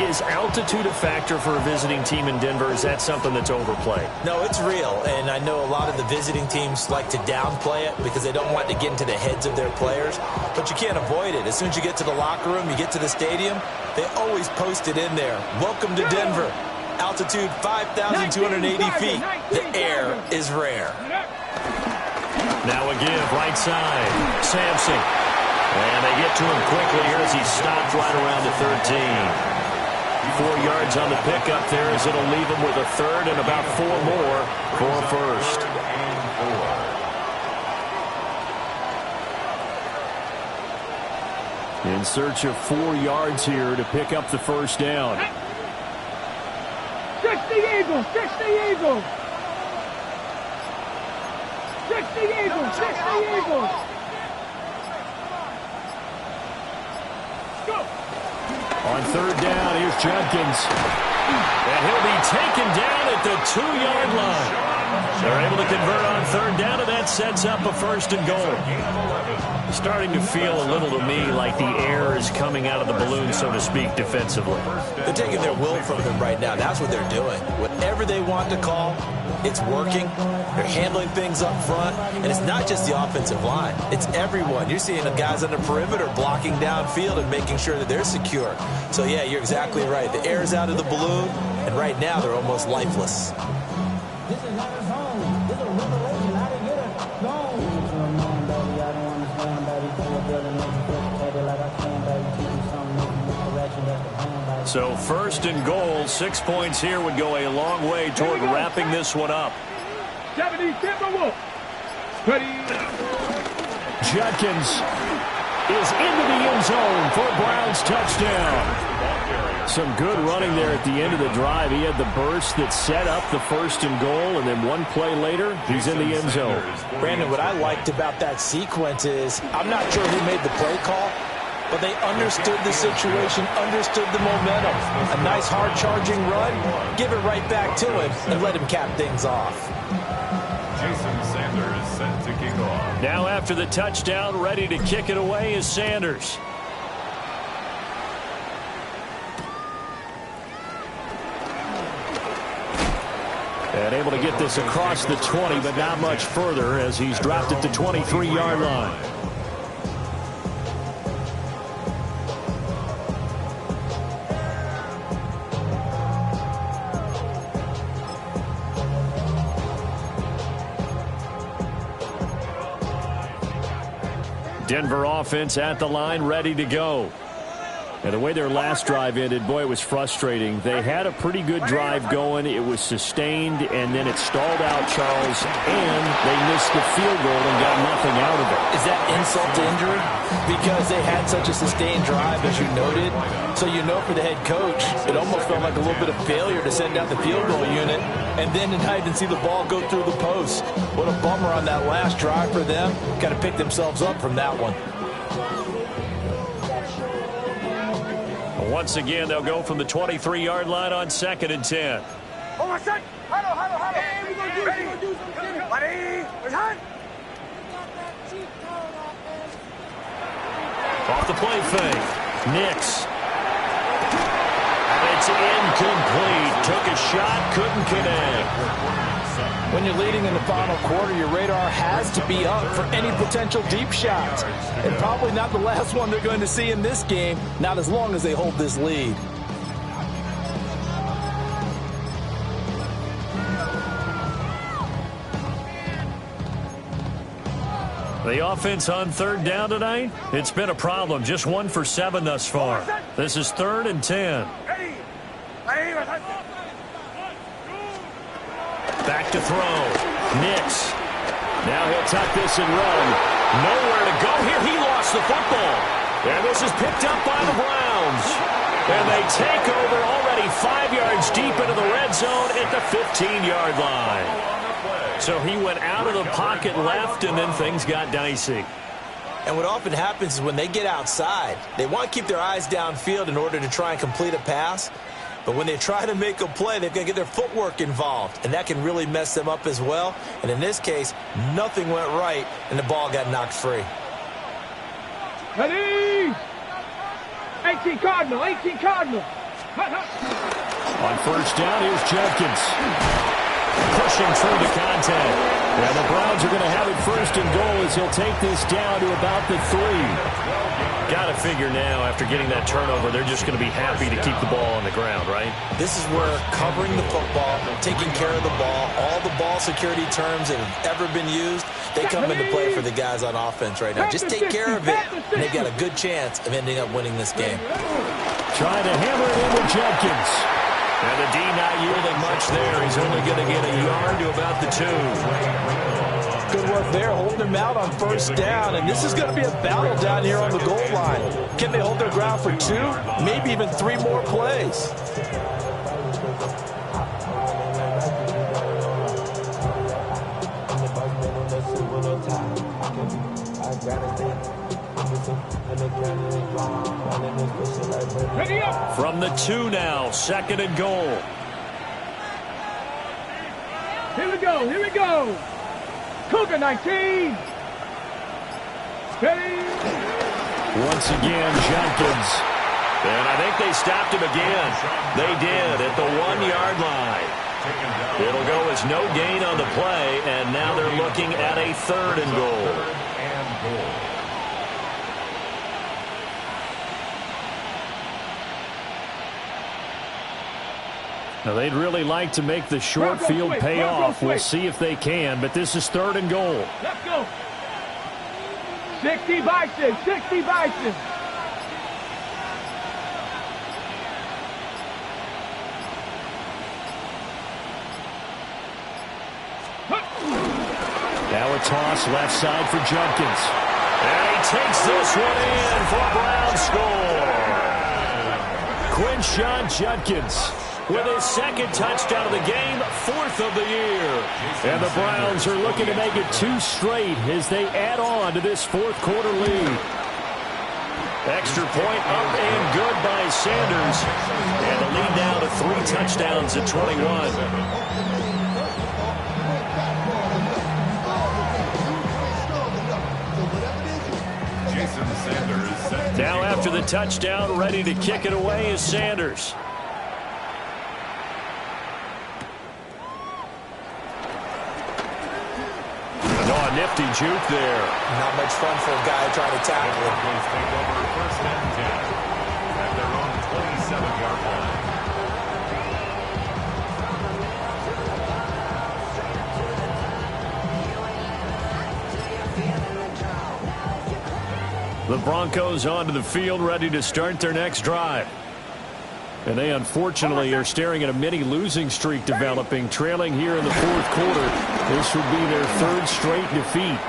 is altitude a factor for a visiting team in Denver? Is that something that's overplayed? No, it's real, and I know a lot of the visiting teams like to downplay it because they don't want to get into the heads of their players, but you can't avoid it. As soon as you get to the locker room, you get to the stadium, they always post it in there. Welcome to Denver. Altitude 5,280 feet. The air is rare. Now a give, right side. Sampson. And they get to him quickly here as he stopped right around the 13. 4 yards on the pickup there as it'll leave him with a 3rd and about 4 more for a 1st. In search of 4 yards here to pick up the 1st down. 60 Eagles, 60 Eagles. 60 Eagles, 60 Eagles. Go. On 3rd down, here's Judkins. And he'll be taken down at the 2-yard line. They're able to convert on 3rd down, and that sets up a 1st and goal. Starting to feel a little to me like the air is coming out of the balloon, so to speak, defensively. They're taking their will from him right now. That's what they're doing. Whatever they want to call, it's working. They're handling things up front, and it's not just the offensive line. It's everyone. You're seeing the guys on the perimeter blocking downfield and making sure that they're secure. So, yeah, you're exactly right. The air is out of the balloon, and right now they're almost lifeless. This is not a song. This is a revelation. I didn't get a song. Baby, I don't understand, baby. So 1st and goal, 6 points here would go a long way toward wrapping this one up. 70 Timberwolves. Ready. Judkins is into the end zone for Browns touchdown. Some good running there at the end of the drive. He had the burst that set up the 1st and goal, and then one play later, he's in the end zone. Brandon, what I liked about that sequence is I'm not sure who made the play call, but they understood the situation, understood the momentum. A nice hard-charging run, give it right back to him, and let him cap things off. Jason Sanders set to kick off. Now after the touchdown, ready to kick it away is Sanders. And able to get this across the 20, but not much further as he's dropped at the 23-yard line. Denver offense at the line, ready to go. And the way their last drive ended, boy, it was frustrating. They had a pretty good drive going. It was sustained, and then it stalled out, Charles, and they missed the field goal and got nothing out of it. Is that insult to injury? Because they had such a sustained drive, as you noted. So you know for the head coach, it almost felt like a little bit of failure to send out the field goal unit, and then tonight and see the ball go through the post. What a bummer on that last drive for them. Got to pick themselves up from that one. Once again, they'll go from the 23-yard line on 2nd and 10. Off the play fake. Nix. And it's incomplete. Took a shot, couldn't connect. When you're leading in the final quarter, your radar has to be up for any potential deep shots. And probably not the last one they're going to see in this game, not as long as they hold this lead. The offense on 3rd down tonight, it's been a problem. Just 1 for 7 thus far. This is 3rd and 10. Back to throw. Nix. Now he'll tuck this and run. Nowhere to go here. He lost the football. And this is picked up by the Browns. And they take over already 5 yards deep into the red zone at the 15-yard line. So he went out of the pocket left, and then things got dicey. And what often happens is when they get outside, they want to keep their eyes downfield in order to try and complete a pass. But when they try to make a play, they've got to get their footwork involved, and that can really mess them up as well. And in this case, nothing went right, and the ball got knocked free. Ready? 18 Cardinal, 18 Cardinal. On 1st down, here's Jenkins. Pushing through the contact. And the Browns are going to have it 1st and goal as he'll take this down to about the 3. Got to figure now, after getting that turnover, they're just going to be happy to keep the ball on the ground, right? This is where covering the football, taking care of the ball, all the ball security terms that have ever been used, they come into play for the guys on offense right now. Just take care of it, and they've got a good chance of ending up winning this game. Trying to hammer it in with Jenkins. And the D not yielding much there. He's only going to get a yard to about the 2. Good work there, holding them out on 1st down. And this is going to be a battle down here on the goal line. Can they hold their ground for 2, maybe even 3 more plays? From the 2 now, 2nd and goal. Here we go, here we go. Cougar 19. Ready? Once again, Jenkins. And I think they stopped him again. They did at the 1-yard line. It'll go as no gain on the play, and now they're looking at a 3rd and goal. Now, they'd really like to make the short field pay off. We'll see if they can, but this is 3rd and goal. Let's go. 60 Bison, 60 Bison. Now a toss left side for Jenkins. And he takes this one in for a Brown score. Quinshon Judkins with his 2nd touchdown of the game, 4th of the year. And the Browns are looking to make it 2 straight as they add on to this 4th quarter lead. Extra point up and good by Sanders. And the lead now to 3 touchdowns at 21. Now after the touchdown, ready to kick it away is Sanders. Oh, a nifty juke there. Not much fun for a guy trying to tackle him. Take over 1st and 10 at their own 27-yard line. The Broncos onto the field, ready to start their next drive. And they unfortunately are staring at a mini losing streak developing, trailing here in the fourth quarter. This would be their third straight defeat.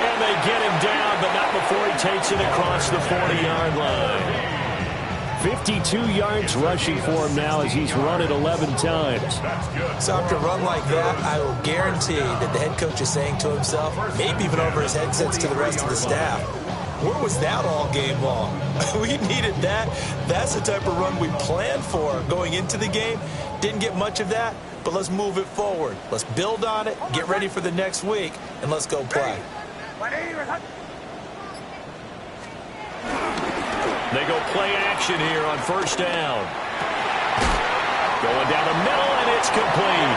And they get him down, but not before he takes it across the 40-yard line. 52 yards rushing for him now as he's run it 11 times. So after a run like that, I will guarantee that the head coach is saying to himself, maybe even over his headsets to the rest of the staff, where was that all game long? We needed that. That's the type of run we planned for going into the game. Didn't get much of that, but let's move it forward. Let's build on it, get ready for the next week, and let's go play. They go play action here on first down. Going down the middle, and it's complete.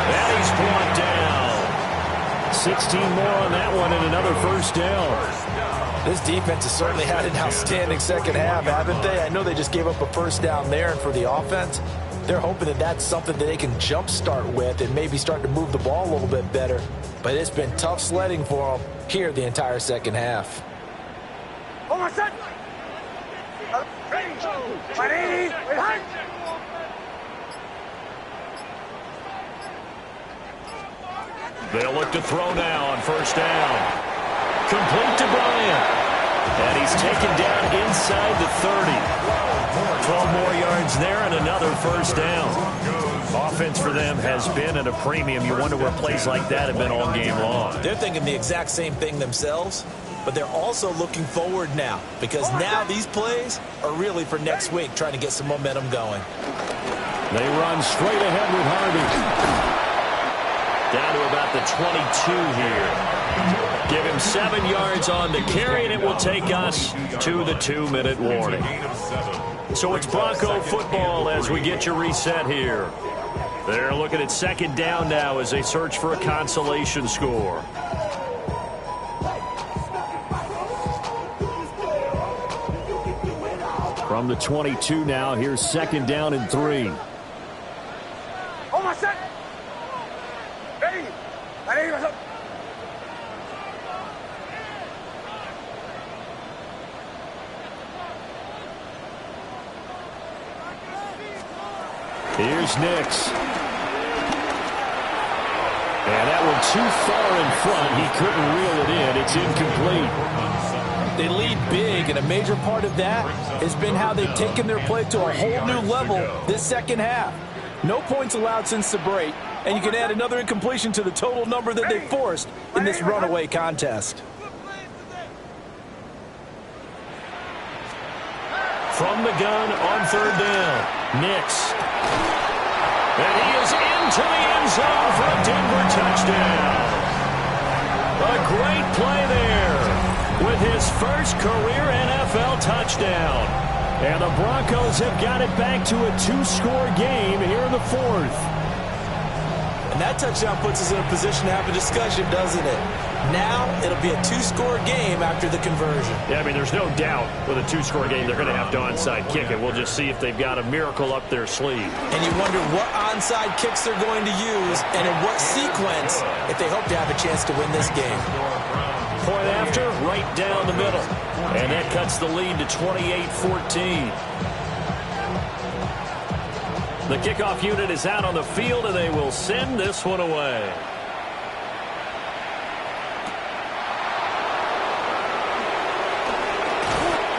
And he's brought down. 16 more on that one, and another first down. This defense has certainly had an outstanding second half, haven't they? I know they just gave up a first down there, and for the offense, they're hoping that that's something that they can jumpstart with and maybe start to move the ball a little bit better. But it's been tough sledding for them here the entire second half. They'll look to throw now on first down. Complete to Bryant. And he's taken down inside the 30. 12 more yards there and another first down. Offense for them has been at a premium. You wonder where plays like that have been all game long. They're thinking the exact same thing themselves, but they're also looking forward now because now these plays are really for next week, trying to get some momentum going. They run straight ahead with Harvey. Down to about the 22 here. Give him 7 yards on the carry, and it will take us to the 2-minute warning. So it's Bronco football as we get your reset here. They're looking at second down now as they search for a consolation score. From the 22 now, here's second down and 3. Here's Nix. And that one too far in front. He couldn't reel it in. It's incomplete. They lead big, and a major part of that has been how they've taken their play to a whole new level this second half. No points allowed since the break, and you can add another incompletion to the total number that they forced in this runaway contest. From the gun on third down, Nix. And he is into the end zone for a Denver touchdown. A great play there with his first career NFL touchdown. And the Broncos have got it back to a 2-score game here in the fourth. And that touchdown puts us in a position to have a discussion, doesn't it? Now it'll be a 2-score game after the conversion. Yeah, I mean, there's no doubt with a 2-score game they're going to have to onside kick it. We'll just see if they've got a miracle up their sleeve. And you wonder what onside kicks they're going to use and in what sequence if they hope to have a chance to win this game. Point after, right down the middle. And that cuts the lead to 28-14. The kickoff unit is out on the field, and they will send this one away.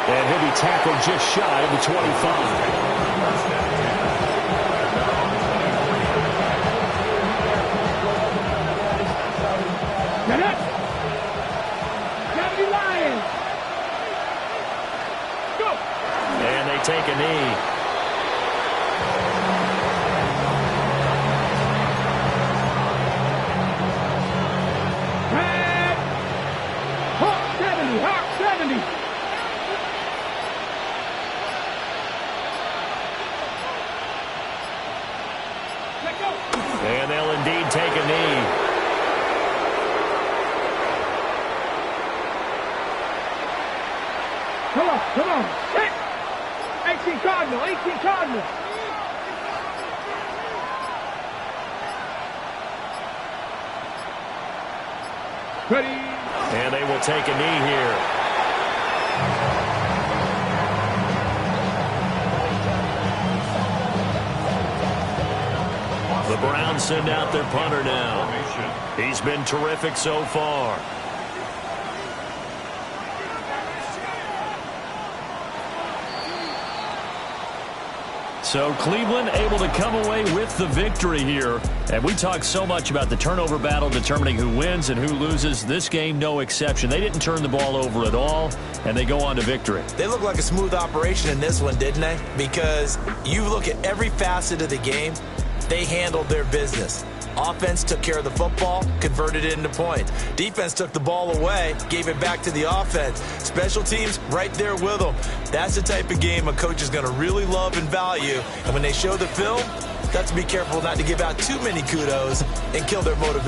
And he'll be tackled just shy of the 25. Get up! Deputy Lions! Go! And they take a knee. Hawk 70! And they'll indeed take a knee. Come on. Hit! 18 Cardinal. Ready. And they will take a knee here. The Browns send out their punter now. He's been terrific so far. So Cleveland able to come away with the victory here. And we talked so much about the turnover battle determining who wins and who loses. This game, no exception. They didn't turn the ball over at all, and they go on to victory. They look like a smooth operation in this one, didn't they? Because you look at every facet of the game, they handled their business. Offense took care of the football, converted it into points. Defense took the ball away, gave it back to the offense. Special teams right there with them. That's the type of game a coach is going to really love and value. And when they show the film, got to be careful not to give out too many kudos and kill their motivation.